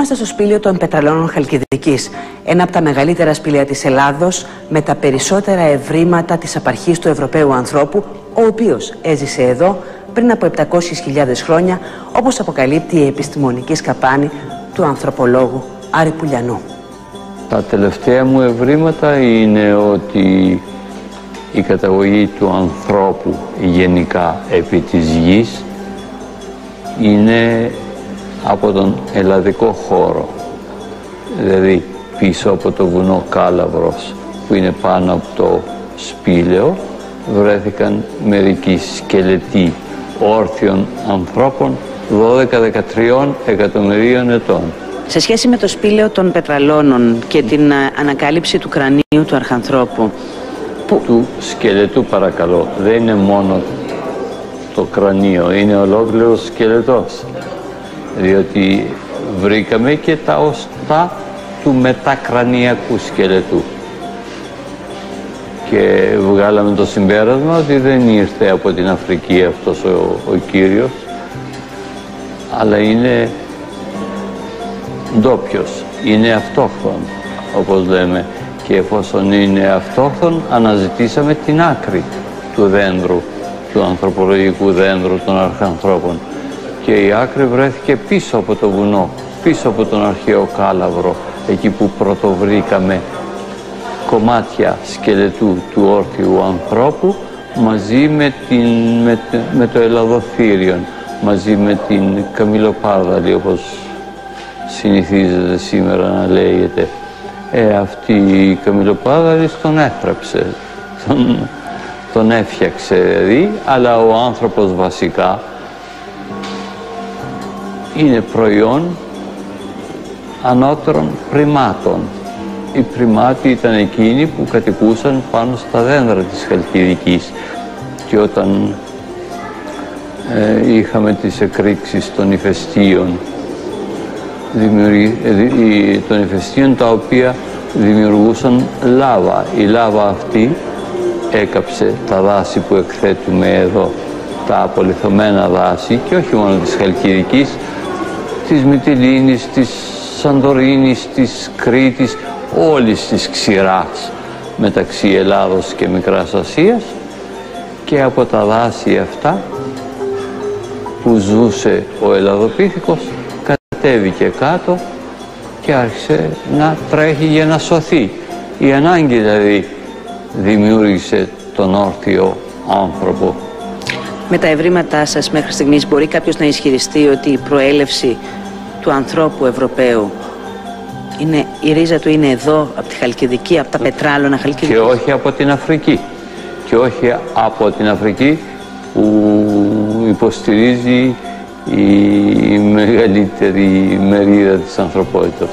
Είμαστε στο σπήλαιο των Πετραλώνων Χαλκιδικής, ένα από τα μεγαλύτερα σπήλαια της Ελλάδος, με τα περισσότερα ευρήματα της απαρχής του Ευρωπαίου ανθρώπου, ο οποίος έζησε εδώ πριν από 700.000 χρόνια, όπως αποκαλύπτει η επιστημονική σκαπάνη του ανθρωπολόγου Άρη Πουλιανού. Τα τελευταία μου ευρήματα είναι ότι η καταγωγή του ανθρώπου γενικά επί της γης είναι από τον ελλαδικό χώρο, δηλαδή πίσω από το βουνό Κάλαβρος που είναι πάνω από το σπήλαιο βρέθηκαν μερικοί σκελετοί όρθιων ανθρώπων 12-13 εκατομμυρίων ετών. Σε σχέση με το σπήλαιο των Πετραλώνων και την ανακάλυψη του κρανίου του αρχανθρώπου, του σκελετού, παρακαλώ, δεν είναι μόνο το κρανίο, είναι ολόκληρος σκελετός, διότι βρήκαμε και τα οστά του μετακρανιακού σκελετού και βγάλαμε το συμπέρασμα ότι δεν ήρθε από την Αφρική αυτός ο κύριος, αλλά είναι ντόπιος, είναι αυτόχθον, όπως λέμε, και εφόσον είναι αυτόχθον αναζητήσαμε την άκρη του δένδρου, του ανθρωπολογικού δένδρου των αρχανθρώπων, και η άκρη βρέθηκε πίσω από το βουνό, πίσω από τον αρχαίο Κάλαβρο, εκεί που πρωτοβρήκαμε κομμάτια σκελετού του όρθιου ανθρώπου μαζί με το ελαδοθύριον, μαζί με την καμιλοπάρδαλη, όπως συνηθίζεται σήμερα να λέγεται. Αυτή η καμιλοπάρδαλη τον έθρεψε, τον έφτιαξε δηλαδή, αλλά ο άνθρωπος βασικά είναι προϊόν ανώτερων πριμάτων. Οι πριμάτοι ήταν εκείνοι που κατοικούσαν πάνω στα δέντρα της Χαλκιδικής, και όταν είχαμε τις εκρήξεις των ηφαιστείων, τα οποία δημιουργούσαν λάβα. Η λάβα αυτή έκαψε τα δάση που εκθέτουμε εδώ, τα απολιθωμένα δάση, και όχι μόνο της Χαλκιδικής, της Μυτιλήνης, της Σαντορίνης, της Κρήτης, όλης της ξηράς μεταξύ Ελλάδος και Μικράς Ασίας, και από τα δάση αυτά που ζούσε ο Ελλαδοπίθηκος κατέβηκε κάτω και άρχισε να τρέχει για να σωθεί. Η ανάγκη δηλαδή δημιούργησε τον όρθιο άνθρωπο. Με τα ευρήματά σας μέχρι στιγμής μπορεί κάποιος να ισχυριστεί ότι η προέλευση του ανθρώπου Ευρωπαίου η ρίζα του είναι εδώ, από τη Χαλκιδική, από τα Πετράλωνα Χαλκιδικής? Και όχι από την Αφρική. Και όχι από την Αφρική που υποστηρίζει η μεγαλύτερη μερίδα της ανθρωπότητας.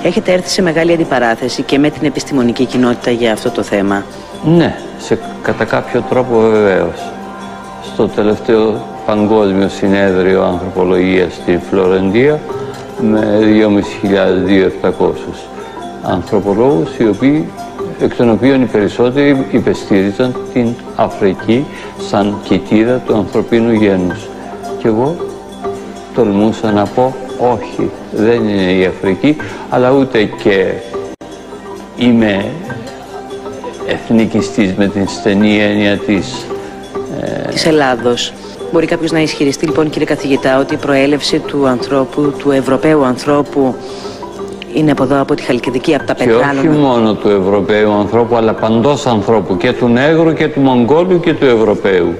Έχετε έρθει σε μεγάλη αντιπαράθεση και με την επιστημονική κοινότητα για αυτό το θέμα? Ναι, κατά κάποιο τρόπο βεβαίως. Στο τελευταίο Παγκόσμιο Συνέδριο Ανθρωπολογίας στη Φλωρεντία, με 2.500-2.700 ανθρωπολόγους, εκ των οποίων οι περισσότεροι υπεστήριζαν την Αφρική σαν κοιτίδα του ανθρωπίνου γένους. Και εγώ τολμούσα να πω όχι, δεν είναι η Αφρική, αλλά ούτε και είμαι εθνικιστής με την στενή έννοια της Ελλάδος. Μπορεί κάποιος να ισχυριστεί λοιπόν, κύριε καθηγητά, ότι η προέλευση του ανθρώπου, του Ευρωπαίου ανθρώπου, είναι από εδώ, από τη Χαλκιδική, από τα Πετράλωνα? Και όχι μόνο του Ευρωπαίου ανθρώπου, αλλά παντός ανθρώπου, και του Νέγρου και του Μογγόλου και του Ευρωπαίου.